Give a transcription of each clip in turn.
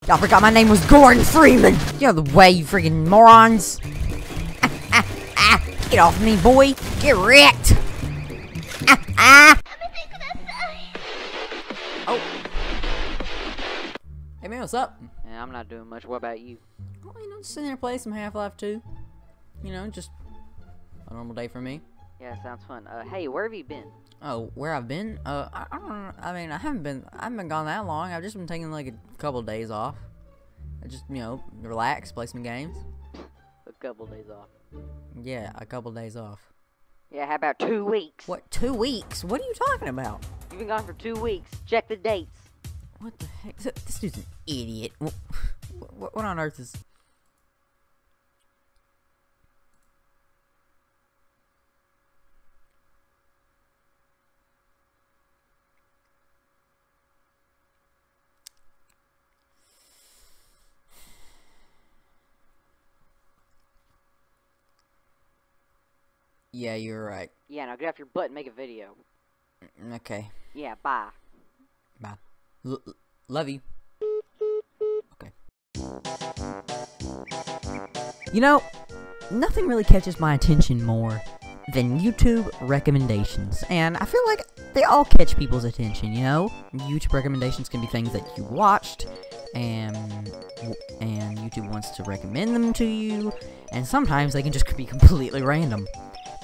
Y'all forgot my name was Gordon Freeman! Get out of the way, you freaking morons! Get off me, boy! Get wrecked! Oh. Hey man, what's up? Yeah, I'm not doing much. What about you? Well, you know, just sitting there playing some Half-Life 2. You know, just a normal day for me. Yeah, sounds fun. Hey, where have you been? Oh, where I've been? I don't know. I mean, I haven't been gone that long. I've just been taking like a couple of days off. I just, you know, relax, play some games. A couple days off. Yeah, a couple of days off. Yeah, how about 2 weeks? What, 2 weeks? What are you talking about? You've been gone for 2 weeks. Check the dates. What the heck? This dude's an idiot. What on earth is... Yeah, you're right. Yeah, now get off your butt and make a video. Okay. Yeah, bye. Bye. Love you. Okay. You know, nothing really catches my attention more than YouTube recommendations. And I feel like they all catch people's attention, you know? YouTube recommendations can be things that you watched, and YouTube wants to recommend them to you, and sometimes they can just be completely random.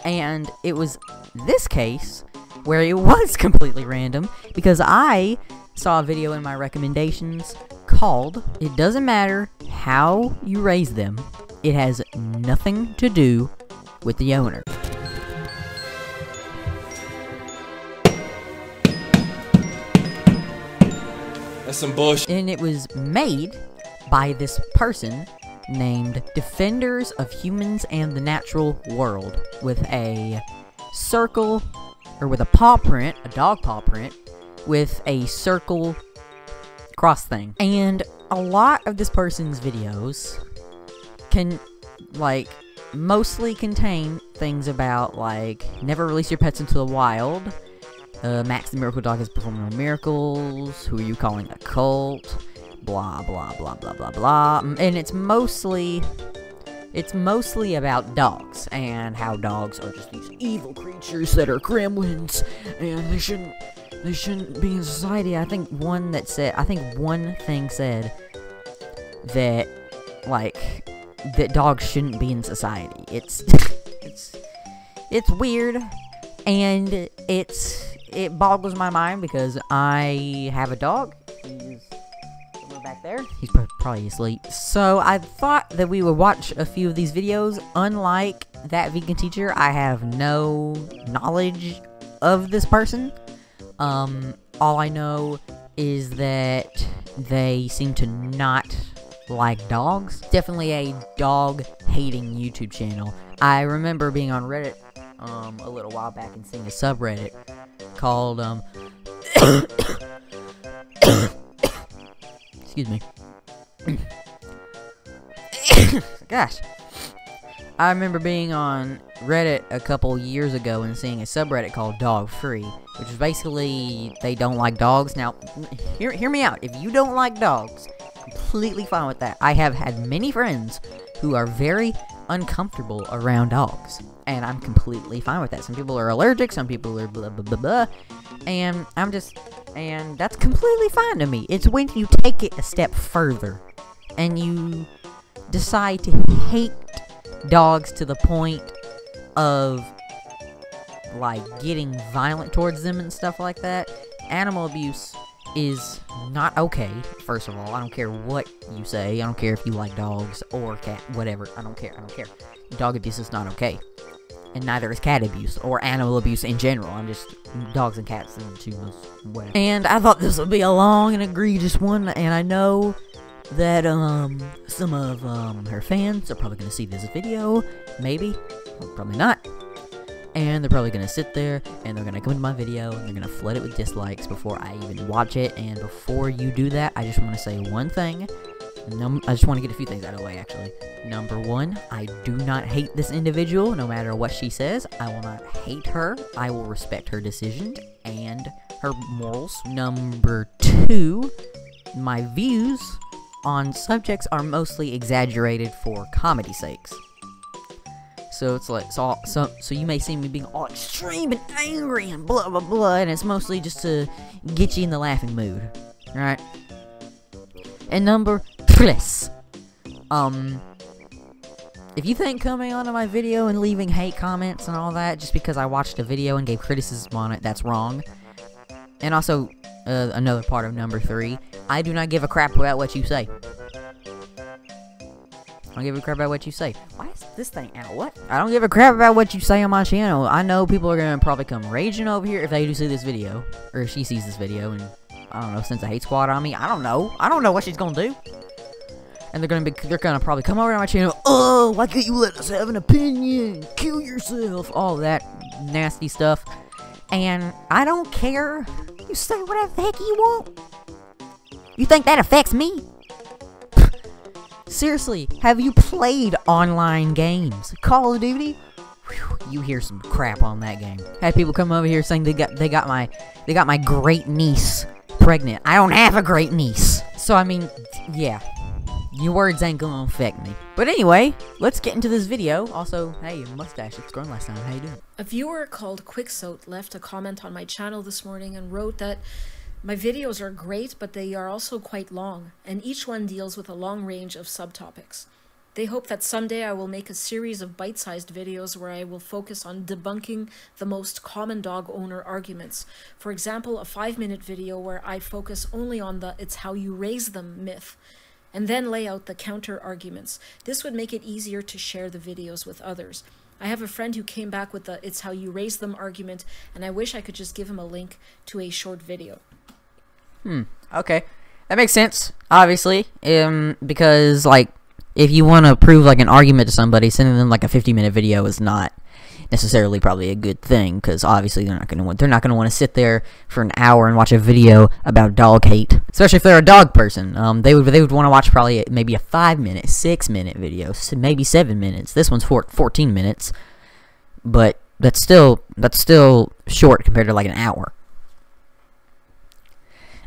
And it was this case where it was completely random, because I saw a video in my recommendations called, "It doesn't matter how you raise them, it has nothing to do with the owner." That's some bullshit. And it was made by this person named Defenders of Humans and the Natural World, with a circle, or with a paw print, a dog paw print, with a circle cross thing. And a lot of this person's videos can, like, mostly contain things about, like, never release your pets into the wild, Max the Miracle Dog is performing no miracles, who are you calling a cult, blah blah blah blah blah blah, and it's mostly about dogs, and how dogs are just these evil creatures that are gremlins, and they shouldn't be in society. I think one thing said that, like, that dogs shouldn't be in society. It's it's weird, and it boggles my mind, because I have a dog. He's somewhere back there. He's probably asleep. So I thought that we would watch a few of these videos. Unlike that vegan teacher, I have no knowledge of this person. All I know is that they seem to not like dogs. Definitely a dog-hating YouTube channel. I remember being on Reddit a little while back and seeing a subreddit called excuse me. Gosh. I remember being on Reddit a couple years ago and seeing a subreddit called Dog Free, which is basically they don't like dogs. Now, hear me out. If you don't like dogs, completely fine with that. I have had many friends who are very uncomfortable around dogs, and I'm completely fine with that. Some people are allergic, some people are blah blah blah blah, and and that's completely fine to me. It's when you take it a step further and you decide to hate dogs to the point of, like, getting violent towards them and stuff like that. Animal abuse is not okay, first of all. I don't care what you say. I don't care if you like dogs or cat, whatever. I don't care. Dog abuse is not okay. And neither is cat abuse, or animal abuse in general. I'm just, dogs and cats are the two most, whatever. And I thought this would be a long and egregious one, and I know that, some of, her fans are probably gonna see this video. Maybe. Probably not. And they're probably gonna sit there, and they're gonna come into my video, and they're gonna flood it with dislikes before I even watch it. And before you do that, I just want to say one thing. I just want to get a few things out of the way, actually. Number one, I do not hate this individual, no matter what she says. I will not hate her. I will respect her decisions and her morals. Number two, my views on subjects are mostly exaggerated for comedy sakes. So it's like, so you may see me being all extreme and angry and blah blah blah, and it's mostly just to get you in the laughing mood, right? And number 3. If you think coming onto my video and leaving hate comments and all that just because I watched a video and gave criticism on it, that's wrong. And also, another part of number 3, I do not give a crap about what you say. I don't give a crap about what you say. Why is this thing out? What? I don't give a crap about what you say on my channel. I know people are gonna probably come raging over here if they do see this video. Or if she sees this video and, I don't know, sends a hate squad on me. I don't know. I don't know what she's gonna do. And they're gonna probably come over to my channel. Oh, why can't you let us have an opinion? Kill yourself. All that nasty stuff. And I don't care. You say whatever the heck you want. You think that affects me? Seriously, have you played online games? Call of Duty? Whew, you hear some crap on that game. Had people come over here saying they got my great niece pregnant. I don't have a great niece. So I mean, yeah. Your words ain't gonna affect me. But anyway, let's get into this video. Also, hey, your mustache, it's grown last time. How you doing? A viewer called Quicksoat left a comment on my channel this morning and wrote that my videos are great, but they are also quite long, and each one deals with a long range of subtopics. They hope that someday I will make a series of bite-sized videos where I will focus on debunking the most common dog owner arguments. For example, a 5-minute video where I focus only on the "it's how you raise them" myth, and then lay out the counter arguments. This would make it easier to share the videos with others. I have a friend who came back with the "it's how you raise them" argument, and I wish I could just give him a link to a short video. Okay. That makes sense, obviously. Because, like, if you want to prove, like, an argument to somebody, sending them, like, a 50-minute video is not necessarily probably a good thing, because obviously they're not going to want to sit there for an hour and watch a video about dog hate, especially if they're a dog person. They would want to watch probably maybe a 5-minute, 6-minute video, maybe 7 minutes. This one's 14 minutes, but that's still short compared to like an hour.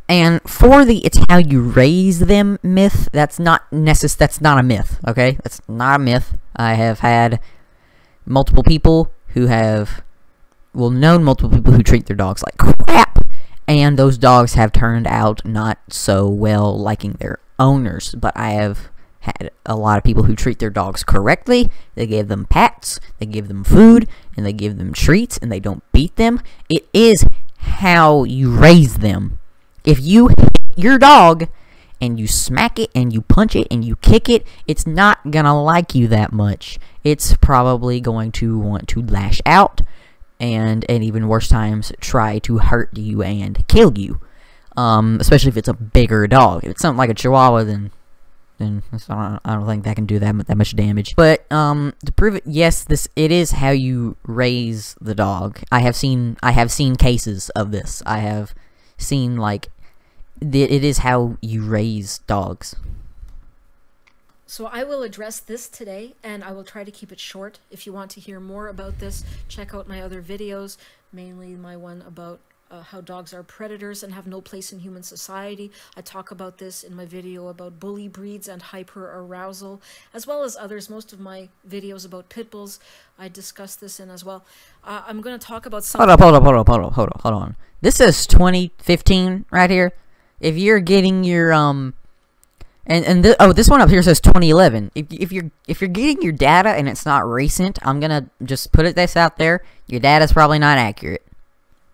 And for the "it's how you raise them" myth, that's not a myth, okay? That's not a myth. I have had multiple people who known multiple people who treat their dogs like crap, and those dogs have turned out not so well liking their owners. But I have had a lot of people who treat their dogs correctly. They give them pats, they give them food, and they give them treats, and they don't beat them. It is how you raise them. If you hit your dog and you smack it and you punch it and you kick it, it's not gonna like you that much. It's probably going to want to lash out and even worse times try to hurt you and kill you. Especially if it's a bigger dog. If it's something like a Chihuahua, then I don't think that can do that much damage. But to prove it, yes, it is how you raise the dog. I have seen cases of this. I have seen, like, it is how you raise dogs. So I will address this today, and I will try to keep it short. If you want to hear more about this, check out my other videos, mainly my one about how dogs are predators and have no place in human society. I talk about this in my video about bully breeds and hyper-arousal, as well as others. Most of my videos about pit bulls, I discuss this in as well. I'm going to talk about something... Hold on. This says 2015 right here. If you're getting your this one up here says 2011. If you're getting your data and it's not recent, I'm gonna just put this out there. Your data's probably not accurate.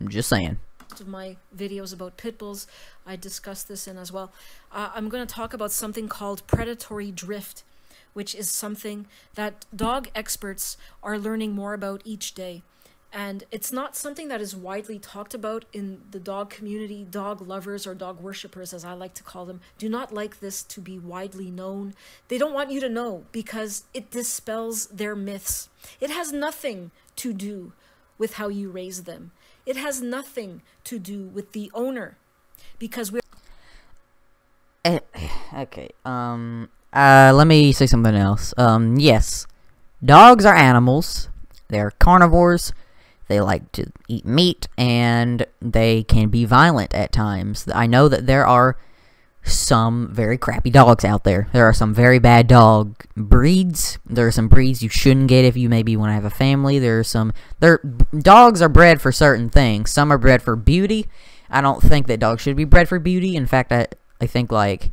I'm just saying. Of my videos about pit bulls, I discuss this in as well. I'm going to talk about something called predatory drift, which is something that dog experts are learning more about each day. And it's not something that is widely talked about in the dog community. Dog lovers, or dog worshippers as I like to call them, do not like this to be widely known. They don't want you to know because it dispels their myths. It has nothing to do with how you raise them. It has nothing to do with the owner, because we're... Okay, let me say something else. Yes, dogs are animals. They're carnivores. They like to eat meat, and they can be violent at times. I know that there are some very crappy dogs out there. There are some very bad dog breeds. There are some breeds you shouldn't get if you maybe want to have a family. Dogs are bred for certain things. Some are bred for beauty. I don't think that dogs should be bred for beauty. In fact, I think, like,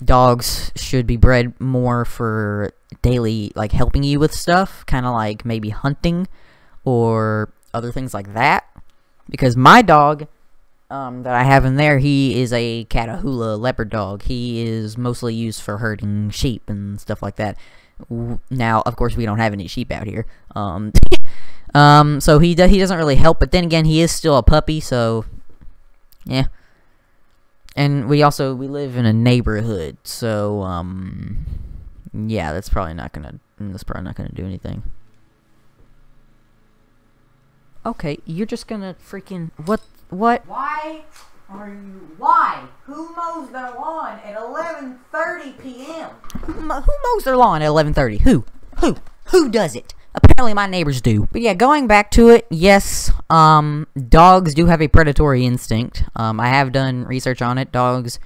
dogs should be bred more for daily, like, helping you with stuff. Kind of like maybe hunting or other things like that. Because my dog that I have in there, he is a Catahoula leopard dog. He is mostly used for herding sheep and stuff like that. Now, of course, we don't have any sheep out here. So he doesn't really help. But then again, he is still a puppy, so yeah. And we live in a neighborhood, so yeah, that's probably not gonna do anything. Okay, you're just gonna freaking what? Why? Who mows their lawn at 11:30 p.m.? Who mows their lawn at 11:30? Who does it? Apparently my neighbors do. But yeah, going back to it, yes, dogs do have a predatory instinct. I have done research on it. Dogs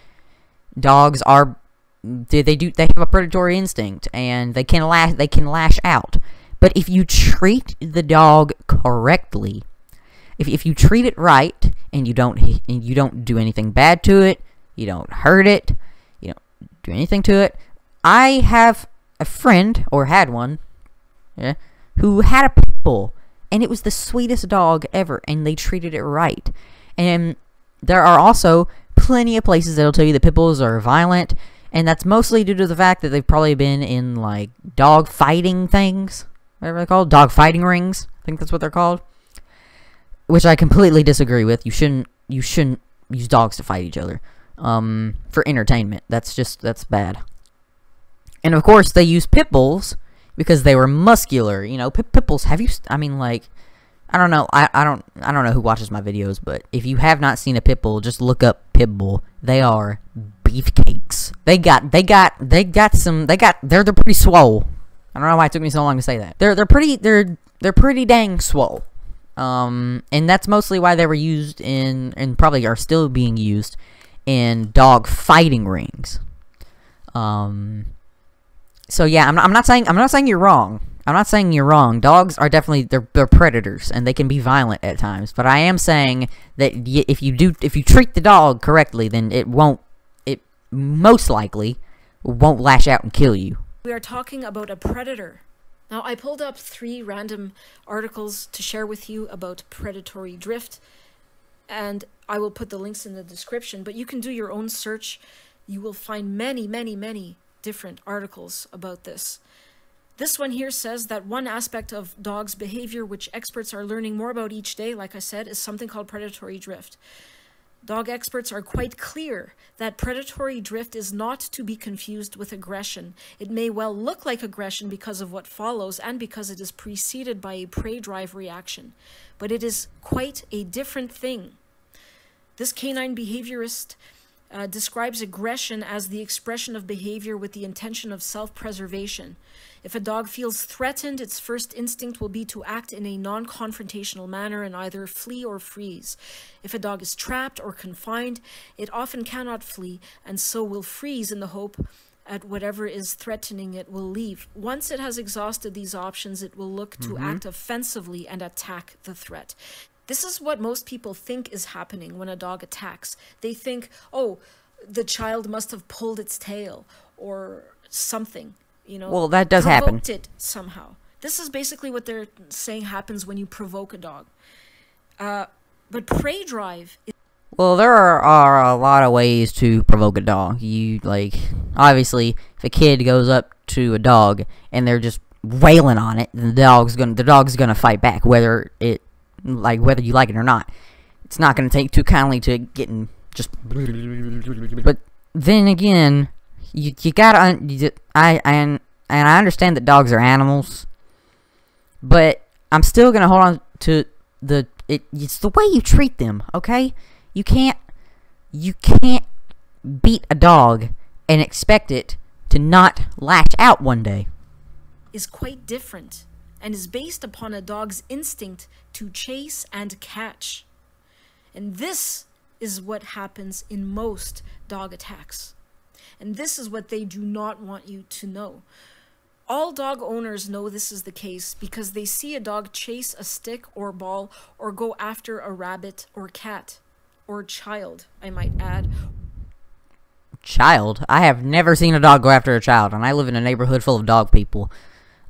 have a predatory instinct, and they can lash out. But if you treat the dog correctly, if you treat it right, and you don't do anything bad to it, you don't hurt it, you don't do anything to it. I have a friend, or had one, yeah, who had a pit bull, and it was the sweetest dog ever, and they treated it right. And there are also plenty of places that'll tell you that pit bulls are violent, and that's mostly due to the fact that they've probably been in, like, dog fighting things, whatever they're called, dog fighting rings, I think that's what they're called, which I completely disagree with. You shouldn't use dogs to fight each other, for entertainment. That's bad. And of course, they use pit bulls because they were muscular. You know, pit bulls. I mean, like, I don't know. I don't know who watches my videos, but if you have not seen a pit bull, just look up pit bull. They are beefcakes. They're pretty swole. I don't know why it took me so long to say that. They're pretty dang swole. And that's mostly why they were used in, and probably are still being used in, dog fighting rings. So yeah, I'm not saying you're wrong. I'm not saying you're wrong. Dogs are definitely they're predators, and they can be violent at times. But I am saying that if you treat the dog correctly, then it most likely won't lash out and kill you. We are talking about a predator. Now, I pulled up 3 random articles to share with you about predatory drift, and I will put the links in the description, but you can do your own search. You will find many, many, many different articles about this. This one here says that one aspect of dogs' behavior, which experts are learning more about each day, like I said, is something called predatory drift. Dog experts are quite clear that predatory drift is not to be confused with aggression. It may well look like aggression because of what follows and because it is preceded by a prey drive reaction, but it is quite a different thing. This canine behaviorist describes aggression as the expression of behavior with the intention of self-preservation. If a dog feels threatened, its first instinct will be to act in a non-confrontational manner and either flee or freeze. If a dog is trapped or confined, it often cannot flee and so will freeze in the hope at whatever is threatening it will leave. Once it has exhausted these options, it will look to act offensively and attack the threat. This is what most people think is happening when a dog attacks. They think, oh, the child must have pulled its tail or something. You know, well, that does happen. Provoked it somehow. This is basically what they're saying happens when you provoke a dog. But prey drive is... Well, there are a lot of ways to provoke a dog. Obviously, if a kid goes up to a dog and they're just wailing on it, the dog's gonna fight back, whether you like it or not. It's not gonna take too kindly to getting just... But then again, you gotta... I understand that dogs are animals, but I'm still gonna hold on to it's the way you treat them, okay? You can't beat a dog and expect it to not lash out one day. Is quite different and is based upon a dog's instinct to chase and catch. And this is what happens in most dog attacks. And this is what they do not want you to know. All dog owners know this is the case because they see a dog chase a stick or ball or go after a rabbit or cat or child, I might add. Child? I have never seen a dog go after a child, and I live in a neighborhood full of dog people.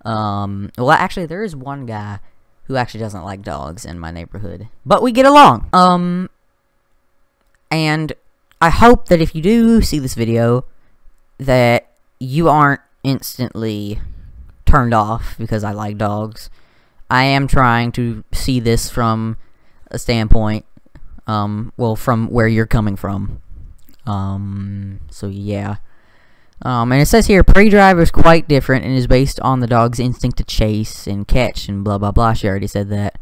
Well, actually, there is one guy who actually doesn't like dogs in my neighborhood, but we get along. And I hope that if you do see this video, that you aren't instantly turned off because I like dogs. I am trying to see this from a standpoint, well, from where you're coming from. So yeah. And it says here, pre-drive is quite different and is based on the dog's instinct to chase and catch and blah blah blah. She already said that.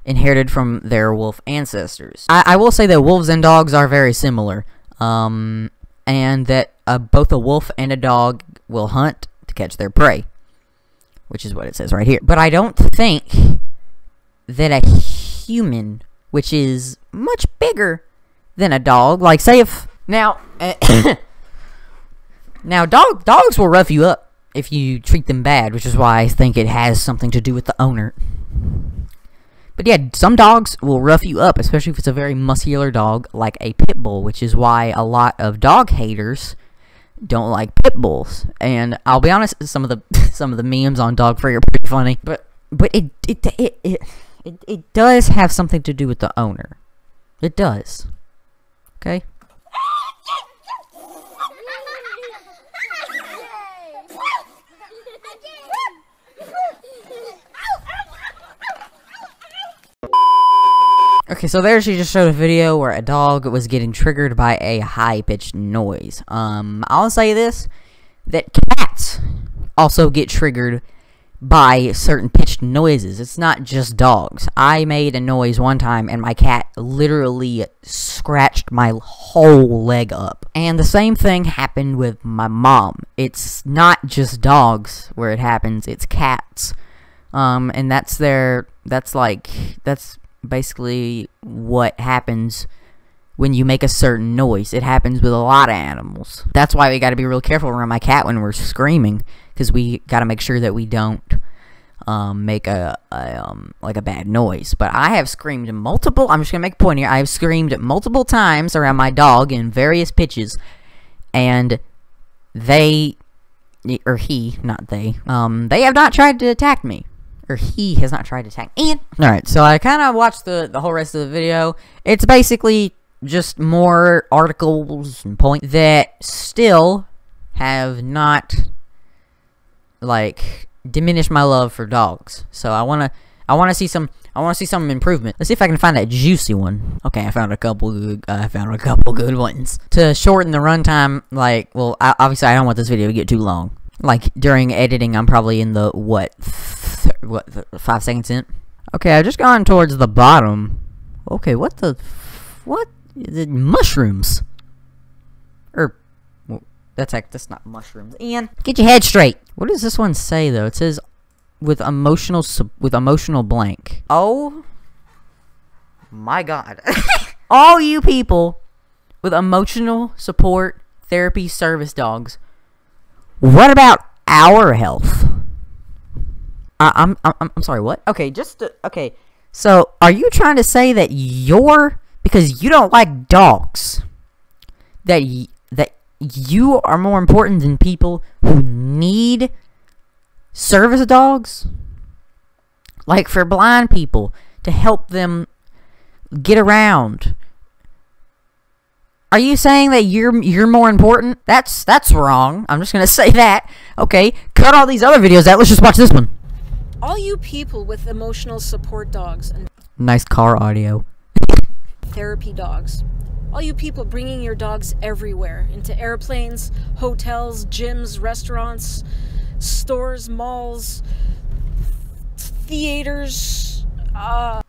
Inherited from their wolf ancestors. I will say that wolves and dogs are very similar. And that both a wolf and a dog will hunt to catch their prey. Which is what it says right here. But I don't think that a human, which is much bigger than a dog, like say if... Now, now dogs will rough you up if you treat them bad, which is why I think it has something to do with the owner. But yeah, some dogs will rough you up, especially if it's a very muscular dog like a pit bull, which is why a lot of dog haters don't like pit bulls. And I'll be honest, some of the memes on Dog Free are pretty funny, but it does have something to do with the owner. It does. Okay? Okay, so there she just showed a video where a dog was getting triggered by a high-pitched noise. I'll say this, that cats also get triggered by certain pitched noises. It's not just dogs. I made a noise one time and my cat literally scratched my whole leg up. And the same thing happened with my mom. It's not just dogs where it happens, it's cats. And that's basically what happens when you make a certain noise. It happens with a lot of animals. That's why we gotta be real careful around my cat when we're screaming, because we gotta make sure that we don't make like a bad noise. But I have screamed multiple, I'm just gonna make a point here, I have screamed multiple times around my dog in various pitches, and they, or he, not they have not tried to attack me. Or he has not tried to attack me. Alright, so I kind of watched the whole rest of the video. It's basically just more articles and points that still have not, like, diminished my love for dogs. So I wanna see some improvement. Let's see if I can find that juicy one. Okay, I found a couple good ones. To shorten the runtime, like, well, obviously I don't want this video to get too long. Like, during editing, I'm probably in the, what 5 seconds in? Okay, I've just gone towards the bottom. Okay, what is it? Mushrooms? Well, that's not mushrooms. Ian, get your head straight. What does this one say, though? It says, with emotional blank. Oh, my God. All you people with emotional support therapy service dogs, what about our health? I'm sorry, what? Okay, okay. So, are you trying to say that because you don't like dogs, that you are more important than people who need service dogs? Like for blind people, to help them get around. Are you saying that you're more important? That's wrong. I'm just gonna say that. Okay, cut all these other videos out. Let's just watch this one. All you people with emotional support dogs and nice car audio. therapy dogs. All you people bringing your dogs everywhere, into airplanes, hotels, gyms, restaurants, stores, malls, theaters. I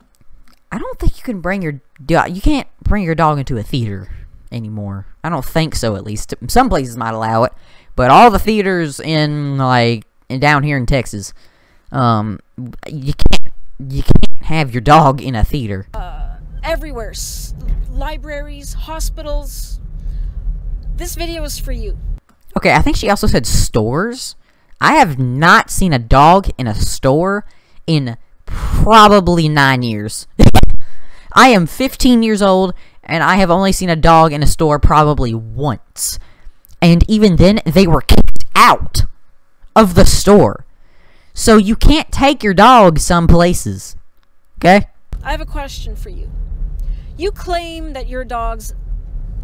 don't think you can bring your dog. You can't bring your dog into a theater anymore. I don't think so, at least. Some places might allow it, but all the theaters in down here in Texas, you can't have your dog in a theater. everywhere. Libraries, hospitals. This video is for you. Okay, I think she also said stores. I have not seen a dog in a store in probably 9 years. I am 15 years old, and I have only seen a dog in a store probably once. And even then, they were kicked out of the store. So you can't take your dog some places. Okay? I have a question for you. You claim that your dogs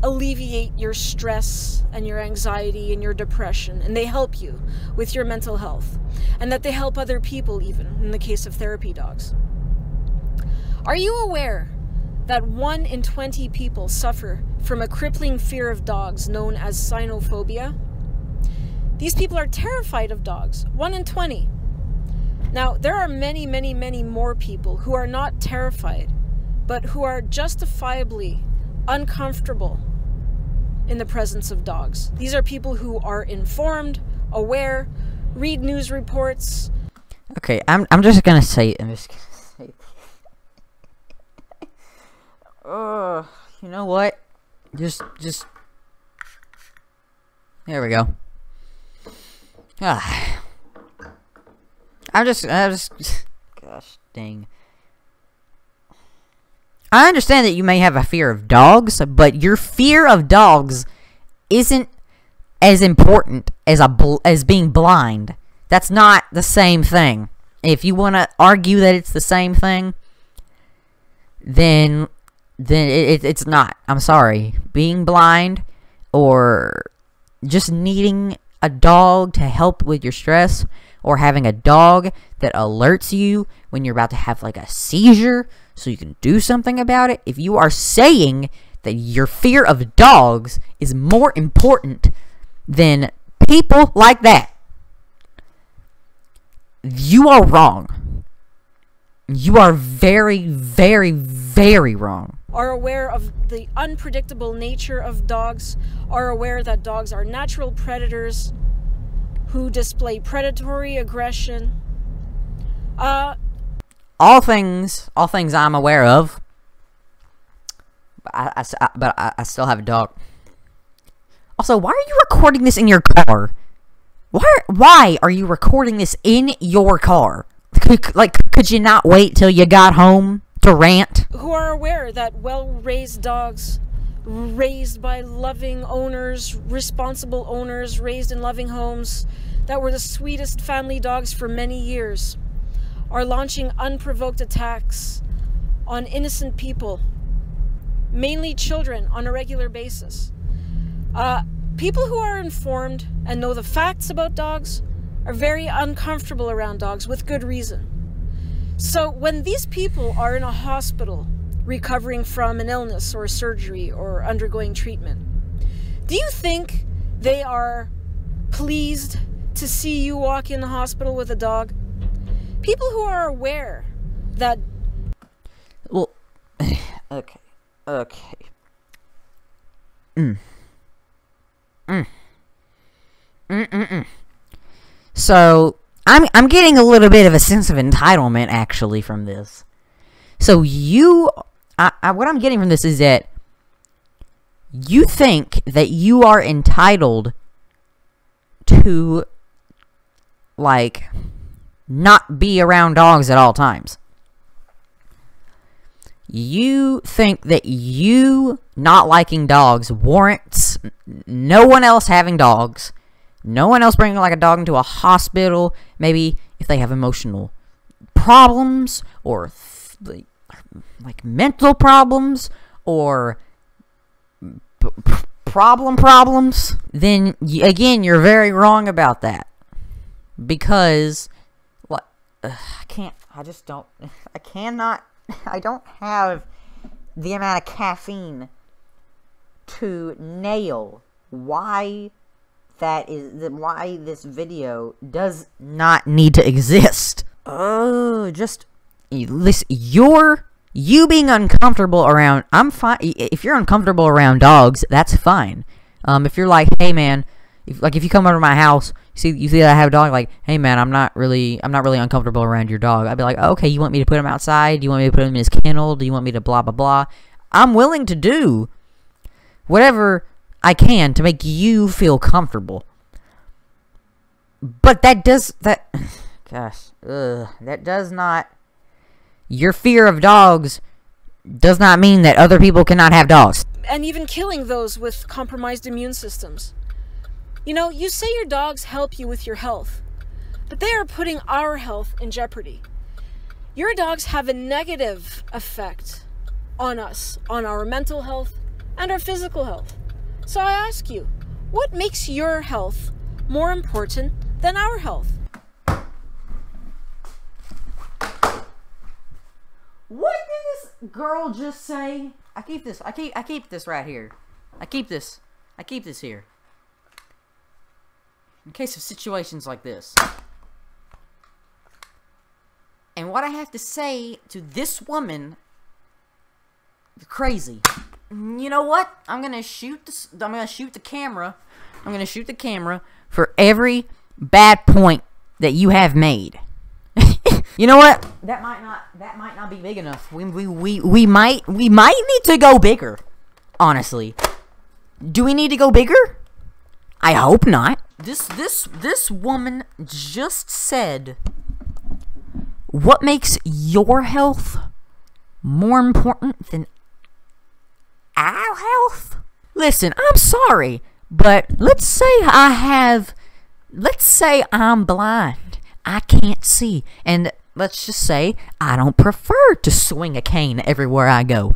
alleviate your stress and your anxiety and your depression, and they help you with your mental health, and that they help other people even, in the case of therapy dogs. Are you aware that 1 in 20 people suffer from a crippling fear of dogs known as cynophobia? These people are terrified of dogs. 1 in 20. Now, there are many, many, many more people who are not terrified, but who are justifiably uncomfortable in the presence of dogs. These are people who are informed, aware, read news reports. Okay, I'm just gonna say you know what? Just there we go. I'm just gosh dang. I understand that you may have a fear of dogs, but your fear of dogs isn't as important as being blind. That's not the same thing. If you want to argue that it's the same thing, then it's not. I'm sorry. Being blind or just needing a dog to help with your stress, or having a dog that alerts you when you're about to have like a seizure so you can do something about it. If you are saying that your fear of dogs is more important than people like that, you are wrong. You are very, very, very wrong. Are aware of the unpredictable nature of dogs, are aware that dogs are natural predators who display predatory aggression. All things I'm aware of. But I still have a dog. Also, why are you recording this in your car? Why are you recording this in your car? Could you not wait till you got home to rant? Who are aware that well-raised dogs, raised by loving owners, responsible owners, raised in loving homes, that were the sweetest family dogs for many years, are launching unprovoked attacks on innocent people, mainly children, on a regular basis. People who are informed and know the facts about dogs are very uncomfortable around dogs, with good reason. So when these people are in a hospital recovering from an illness or surgery or undergoing treatment, do you think they are pleased to see you walk in the hospital with a dog? People who are aware that... Well, okay. So, I'm getting a little bit of a sense of entitlement, actually, from this. So, what I'm getting from this is that you think that you are entitled to, like, not be around dogs at all times. You think that you not liking dogs warrants no one else having dogs, no one else bringing like a dog into a hospital, maybe if they have emotional problems or like mental problems or problems, then again, you're very wrong about that. Because I don't have the amount of caffeine to nail why this video does not need to exist. Just listen. You being uncomfortable around, I'm fine. If you're uncomfortable around dogs, that's fine. If you're like, hey man, if you come over to my house, you you see that I have a dog, like, hey man, I'm not really uncomfortable around your dog. I'd be like, okay, you want me to put him outside? Do you want me to put him in his kennel? Do you want me to blah blah blah? I'm willing to do whatever I can to make you feel comfortable. But that does not. Your fear of dogs does not mean that other people cannot have dogs. And even killing those with compromised immune systems. You know, you say your dogs help you with your health, but they are putting our health in jeopardy. Your dogs have a negative effect on us, on our mental health and our physical health. So I ask you, what makes your health more important than our health? What did this girl just say? I keep this right here. I keep this here. In case of situations like this. And what I have to say to this woman, you're crazy. You know what? I'm gonna shoot the camera. I'm gonna shoot the camera for every bad point that you have made. You know what? That might not be big enough. We might need to go bigger. Honestly, do we need to go bigger? I hope not. This woman just said, what makes your health more important than our health? Listen, I'm sorry, but let's say I'm blind. I can't see, and let's just say I don't prefer to swing a cane everywhere I go.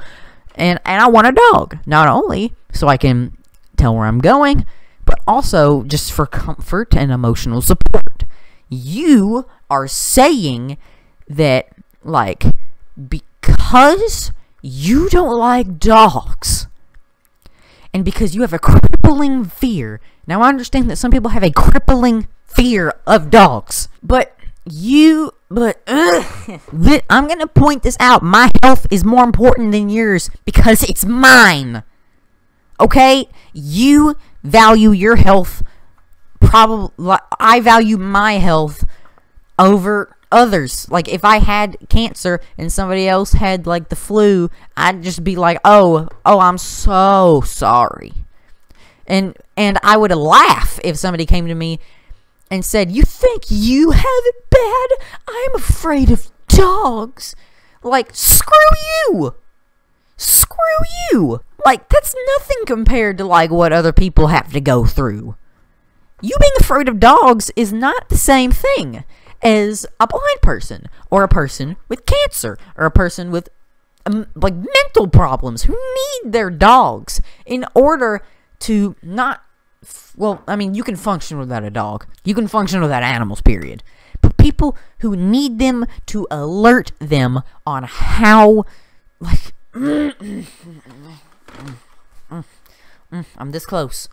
And I want a dog, not only so I can tell where I'm going, but also just for comfort and emotional support. You are saying that, like, because you don't like dogs, and because you have a crippling fear. Now, I understand that some people have a crippling fear of dogs, but I'm gonna point this out. My health is more important than yours because it's mine. Okay? You value your health. Probably, I value my health over others. Like, if I had cancer and somebody else had, like, the flu, I'd just be like, oh, I'm so sorry. And I would laugh if somebody came to me and said, you think you have it bad? I'm afraid of dogs. Like, screw you. Screw you. Like, that's nothing compared to, like, what other people have to go through. You being afraid of dogs is not the same thing as a blind person, or a person with cancer, or a person with, like, mental problems who need their dogs in order to not... Well, I mean, you can function without a dog. You can function without animals, period. But people who need them to alert them on how, like, I'm this close.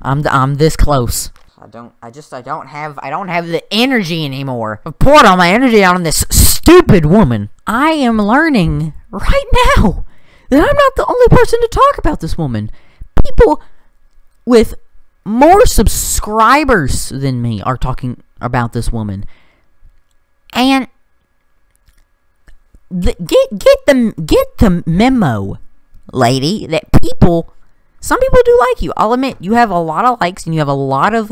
I'm this close. I don't have the energy anymore. I've poured all my energy out on this stupid woman. I am learning right now that I'm not the only person to talk about this woman. People with more subscribers than me are talking about this woman. And get the memo, lady, that some people do like you. I'll admit, you have a lot of likes and you have a lot of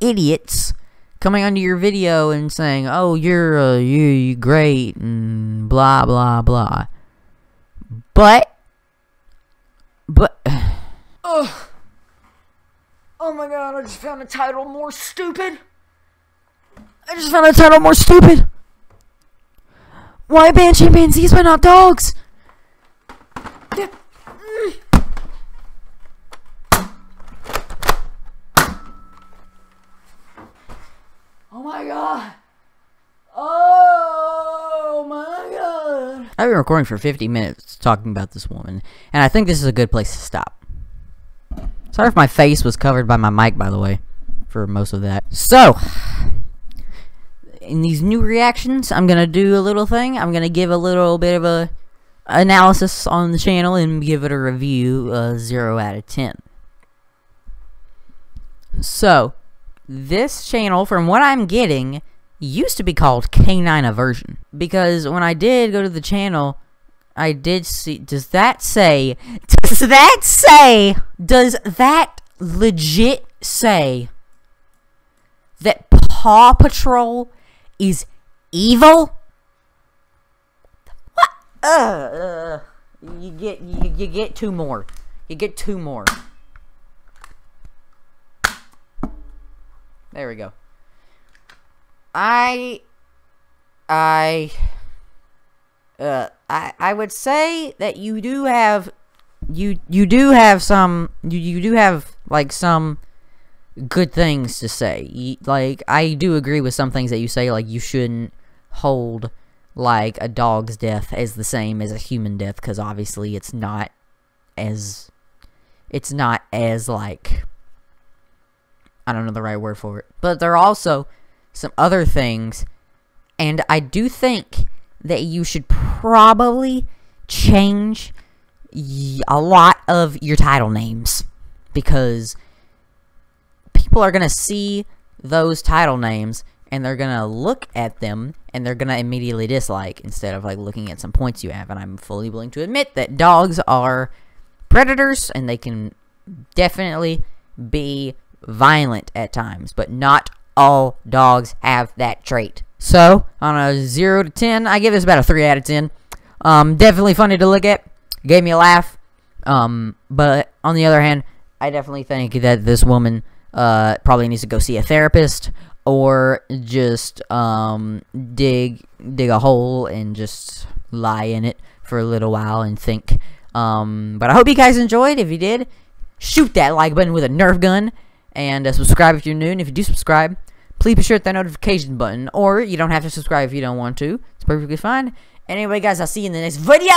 idiots coming onto your video and saying, oh, you're great and blah blah blah. But oh my god, I just found a title more stupid. Why ban chimpanzees but not dogs? Oh my god. Oh my god. I've been recording for 50 minutes talking about this woman, and I think this is a good place to stop. Sorry if my face was covered by my mic, by the way, for most of that. So, in these new reactions, I'm gonna do a little thing. I'm gonna give a little bit of a analysis on the channel and give it a review, 0 out of 10. So, this channel, from what I'm getting, used to be called Canine Aversion. Because when I did go to the channel, I did see... Does that legit say that Paw Patrol is evil? What? You get two more. You get two more. There we go. I would say that you do have like some good things to say. Like, I do agree with some things that you say, like you shouldn't hold like a dog's death as the same as a human death, because obviously it's not as like, I don't know the right word for it. But there are also some other things, and I do think that you should probably change a lot of your title names, because people are going to see those title names and they're going to look at them and they're going to immediately dislike, instead of like looking at some points you have. And I'm fully willing to admit that dogs are predators and they can definitely be violent at times, but not all dogs have that trait. So, on a 0 to 10, I give this about a 3 out of 10. Definitely funny to look at. Gave me a laugh. But on the other hand, I definitely think that this woman probably needs to go see a therapist, or just dig a hole and just lie in it for a little while and think. But I hope you guys enjoyed. If you did, shoot that like button with a Nerf gun, and subscribe if you're new. And if you do subscribe, please be sure to hit that notification button, or you don't have to subscribe if you don't want to. It's perfectly fine. Anyway, guys, I'll see you in the next video.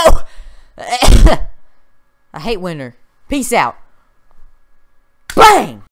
I hate winter. Peace out. Bang!